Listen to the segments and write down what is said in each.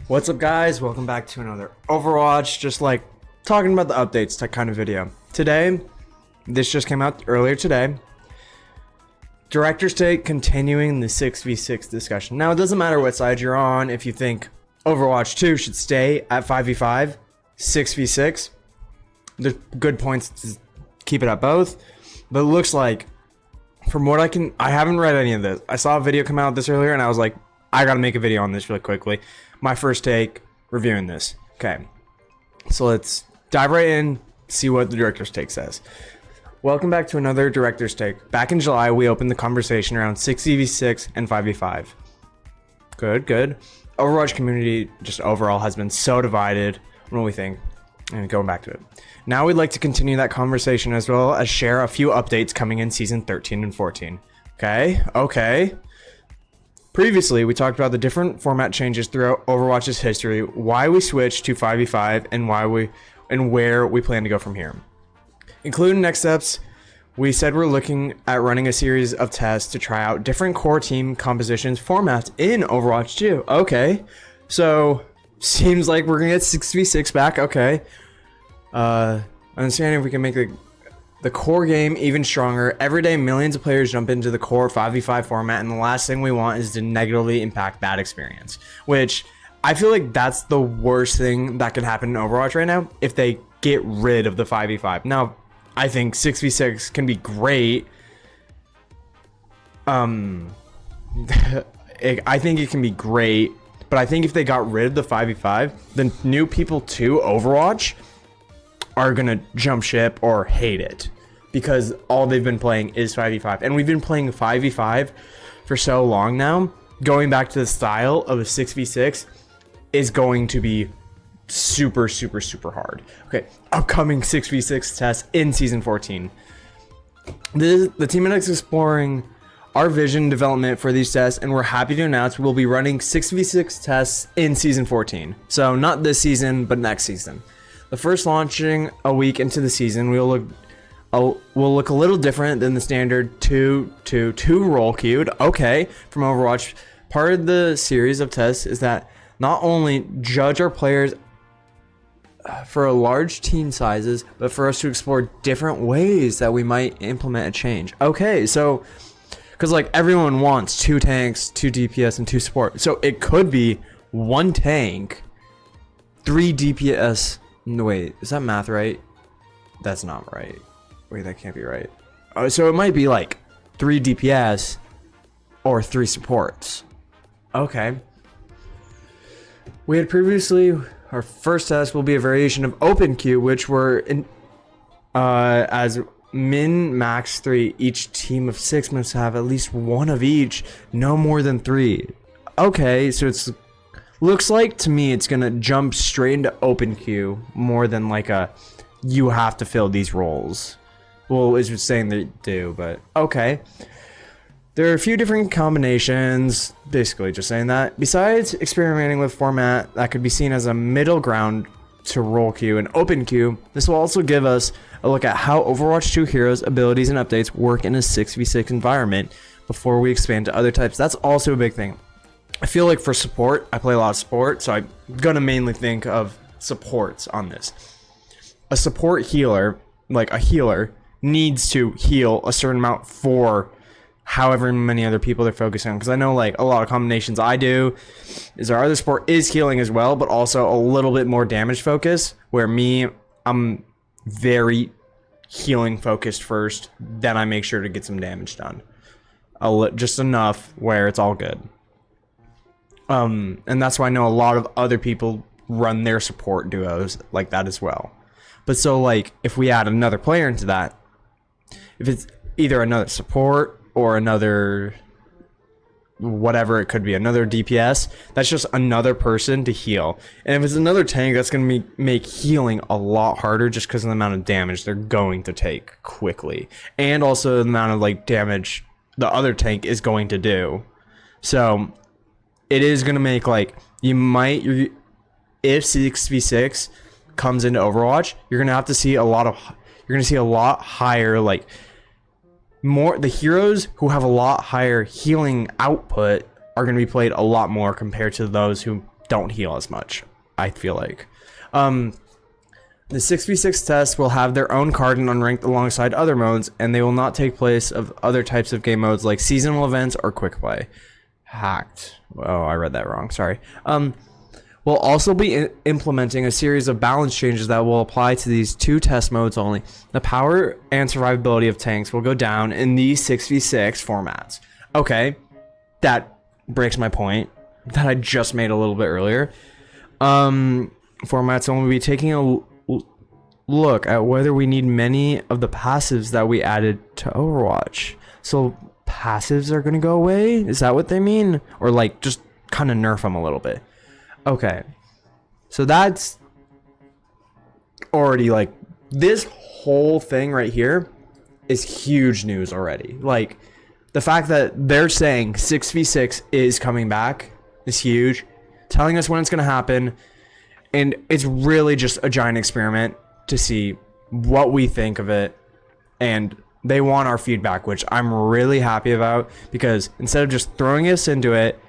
What's up, guys? Welcome back to another Overwatch, just like talking about the updates type kind of video. Today, this just came out earlier today. Director's Take continuing the 6v6 discussion. Now, it doesn't matter what side you're on. If you think Overwatch 2 should stay at 5v5, 6v6, there's good points to keep it at both. But it looks like, from what I haven't read any of this. I saw a video come out this earlier and I was like, I gotta make a video on this really quickly. My first take reviewing this. Okay, so let's dive right in, see what the Director's Take says. Welcome back to another Director's Take. Back in July, we opened the conversation around 6v6 and 5v5. Good. Overwatch community just overall has been so divided. What do we think? And going back to it. Now we'd like to continue that conversation as well as share a few updates coming in season 13 and 14. Okay. Previously, we talked about the different format changes throughout Overwatch's history, why we switched to 5v5, and where we plan to go from here. Including next steps, we said we're looking at running a series of tests to try out different core team compositions formats in Overwatch 2. Okay, so seems like we're gonna get 6v6 back. Okay, understanding if we can make the core game even stronger. Every day, millions of players jump into the core 5v5 format, and the last thing we want is to negatively impact that experience. Which, I feel like that's the worst thing that could happen in Overwatch right now, if they get rid of the 5v5. Now, I think 6v6 can be great. I think it can be great, but I think if they got rid of the 5v5, the new people to Overwatch are gonna jump ship or hate it, because all they've been playing is 5v5, and we've been playing 5v5 for so long now. Going back to the style of a 6v6 is going to be super hard. Okay, upcoming 6v6 tests in season 14. The team is exploring our vision development for these tests, and we're happy to announce we'll be running 6v6 tests in season 14. So not this season, but next season. The first launching a week into the season, will look a little different than the standard 2-2-2 role queued. Okay, from Overwatch. Part of the series of tests is that not only judge our players for large team sizes, but for us to explore different ways that we might implement a change. Okay, so because like everyone wants 2 tanks, 2 DPS, and 2 support, so it could be 1 tank, 3 DPS. No, wait, is that math right? That's not right. Wait, that can't be right. So it might be like 3 DPS or 3 supports. Okay. We had previously, our first test will be a variation of open queue, which were in as max 3. Each team of 6 must have at least 1 of each, no more than 3. Okay, so it's looks like to me it's gonna jump straight into open queue more than like a you have to fill these roles. Well, it's just saying they do, but okay. There are a few different combinations, basically just saying that. Besides experimenting with format that could be seen as a middle ground to role queue and open queue, this will also give us a look at how Overwatch 2 heroes, abilities, and updates work in a 6v6 environment before we expand to other types. That's also a big thing. I feel like for support, I play a lot of support, so I'm gonna mainly think of supports on this. A support healer, like a healer, needs to heal a certain amount for however many other people they're focusing on. Because I know like a lot of combinations I do is our other support is healing as well, but also a little bit more damage focus, where I'm very healing focused first, then I make sure to get some damage done. Just enough where it's all good. And that's why I know a lot of other people run their support duos like that as well. But so like if we add another player into that, if it's either another support or another whatever it could be, another DPS, that's just another person to heal. And if it's another tank, that's going to make healing a lot harder just because of the amount of damage they're going to take quickly, and also the amount of like damage the other tank is going to do. So it is going to make like if 6v6 comes into Overwatch, you're going to have to see a lot higher, like more, the heroes who have a lot higher healing output are going to be played a lot more compared to those who don't heal as much, I feel like. The 6v6 tests will have their own card in unranked alongside other modes, and they will not take place of other types of game modes like seasonal events or quick play. Hacked. Oh, I read that wrong. Sorry. We'll also be implementing a series of balance changes that will apply to these 2 test modes only. The power and survivability of tanks will go down in these 6v6 formats. Okay, that breaks my point that I just made a little bit earlier. Formats only be taking a look at whether we need many of the passives that we added to Overwatch. So passives are going to go away? Is that what they mean? Or like just kind of nerf them a little bit? Okay. So that's already like, this whole thing right here is huge news already. Like the fact that they're saying 6v6 is coming back is huge. Telling us when it's going to happen. And it's really just a giant experiment to see what we think of it, and they want our feedback, which I'm really happy about, because instead of just throwing us into it,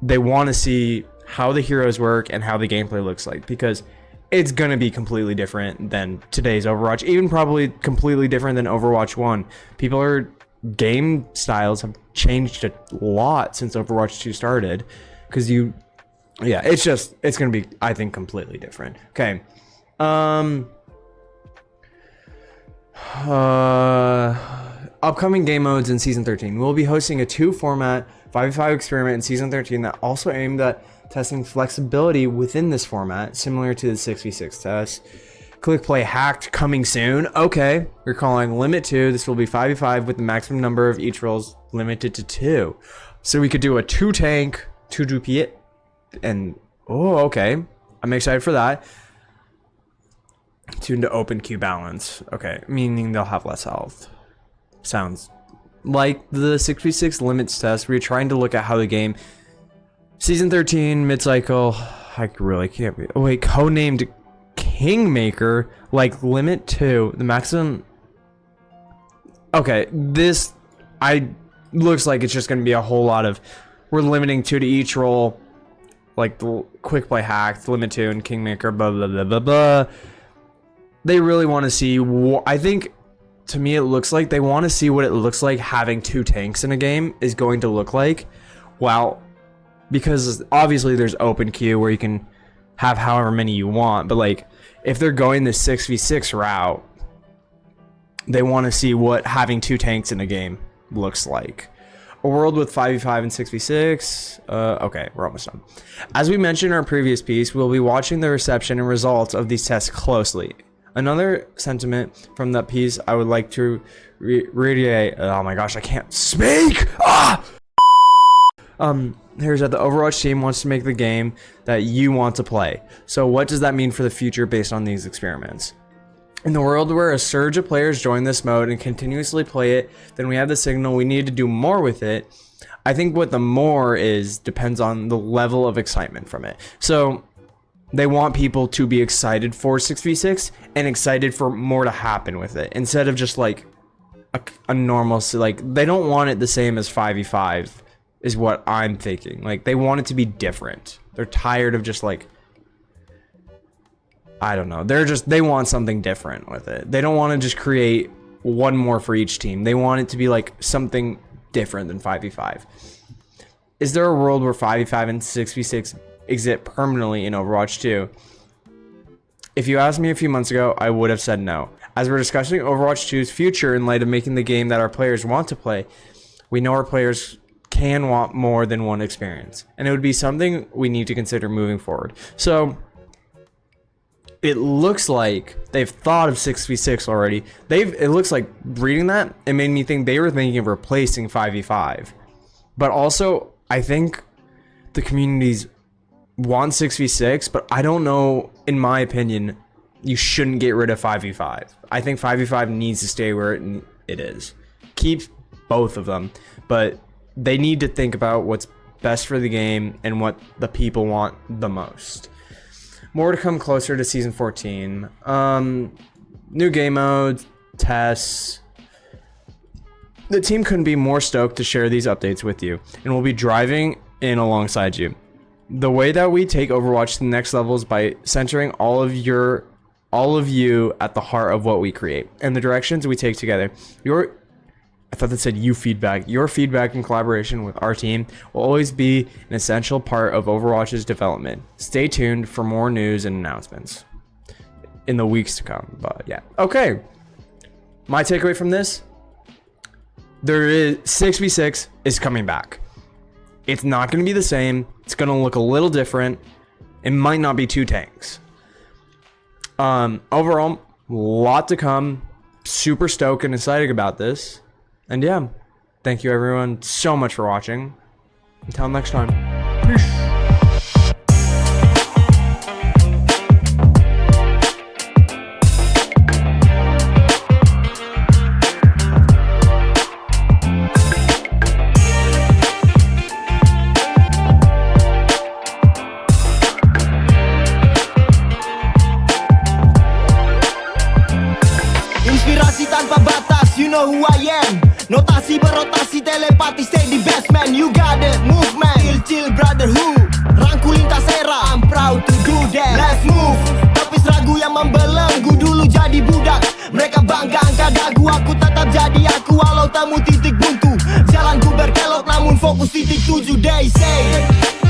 they want to see how the heroes work and how the gameplay looks like, because it's going to be completely different than today's Overwatch, even probably completely different than Overwatch 1. Game styles have changed a lot since Overwatch 2 started, because it's going to be, I think, completely different. Okay. Upcoming game modes in season 13. We'll be hosting a 2-format 5v5 experiment in season 13 that also aimed at testing flexibility within this format, similar to the 6v6 test. Click play hacked coming soon. Okay, we're calling limit 2. This will be 5v5 with the maximum number of each roles limited to 2. So we could do a 2 tank, 2 DP, and okay, I'm excited for that. Tuned to open queue balance. Okay, meaning they'll have less health. Sounds like the 6v6 limits test. We're trying to look at how the game season 13 mid-cycle. I really can't be. Oh wait, codenamed Kingmaker, like limit 2, the maximum. Okay, this looks like it's just gonna be a whole lot of, we're limiting 2 to each role, like the quick play hack, limit 2, and Kingmaker, blah blah blah blah blah. They really want to see, I think, to me it looks like they want to see what it looks like having 2 tanks in a game is going to look like. Well, because obviously there's open queue where you can have however many you want, but like if they're going the 6v6 route, they want to see what having 2 tanks in a game looks like. A world with 5v5 and 6v6. Okay, we're almost done. As we mentioned in our previous piece, we'll be watching the reception and results of these tests closely. Another sentiment from that piece I would like to reiterate. Oh my gosh, I can't speak! Here's that the Overwatch team wants to make the game that you want to play. So what does that mean for the future based on these experiments? In the world where a surge of players join this mode and continuously play it, then we have the signal we need to do more with it. I think what the more is depends on the level of excitement from it. So they want people to be excited for 6v6 and excited for more to happen with it, instead of just like a normal, like they don't want it the same as 5v5 is what I'm thinking. Like they want it to be different. They're tired of just like, I don't know. They want something different with it. They don't want to just create one more for each team. They want it to be like something different than 5v5. Is there a world where 5v5 and 6v6 exist permanently in Overwatch 2? If you asked me a few months ago, I would have said no. As we're discussing Overwatch 2's future in light of making the game that our players want to play, we know our players can want more than one experience, and it would be something we need to consider moving forward. So it looks like they've thought of 6v6 already. It looks like reading that, it made me think they were thinking of replacing 5v5. But also, I think the communities want 6v6, but I don't know, in my opinion, you shouldn't get rid of 5v5. I think 5v5 needs to stay where it is. Keep both of them, but they need to think about what's best for the game and what the people want the most. More to come closer to season 14. New game modes, tests. The team couldn't be more stoked to share these updates with you, and we'll be driving in alongside you. The way that we take Overwatch to the next level is by centering all of you at the heart of what we create and the directions we take together. I thought that said you feedback. Your feedback and collaboration with our team will always be an essential part of Overwatch's development. Stay tuned for more news and announcements in the weeks to come. But yeah. Okay. My takeaway from this, there is 6v6 is coming back. It's not going to be the same. It's going to look a little different. It might not be 2 tanks. Overall, a lot to come. Super stoked and excited about this. And yeah, thank you everyone so much for watching. Until next time. Peace. Inspirasi tanpa batas, you know who I am. Notasi berotasi, telepati, stay the best man. You got it, movement, chill brotherhood. Rangkul lintas era, I'm proud to do that. Let's move, tepis ragu yang membelenggu. Dulu jadi budak, mereka bangga angkat dagu. Aku tetap jadi aku, walau temu titik buntu. Jalanku berkelok, namun fokus titik tuju. They say,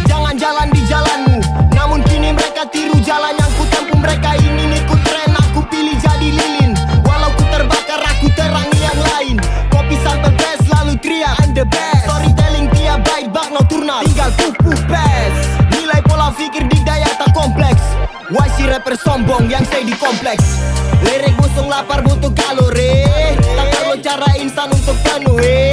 jangan jalan di jalanmu. Namun kini mereka tiru jalan yang ku tempuh. Mereka ingin ikut tren, aku pilih jadi lilin. Walau ku terbakar, aku terangi yang lain. Kopi sampai best, lalu teriak I'm the best. Storytelling tiap bait bak nocturnal, tinggal pupuk best. Nilai pola pikir dikdaya tak kompleks. Why si rapper sombong yang stay di kompleks. Lirik busung lapar butuh kalori. Tak perlu cara instan untuk penuhi.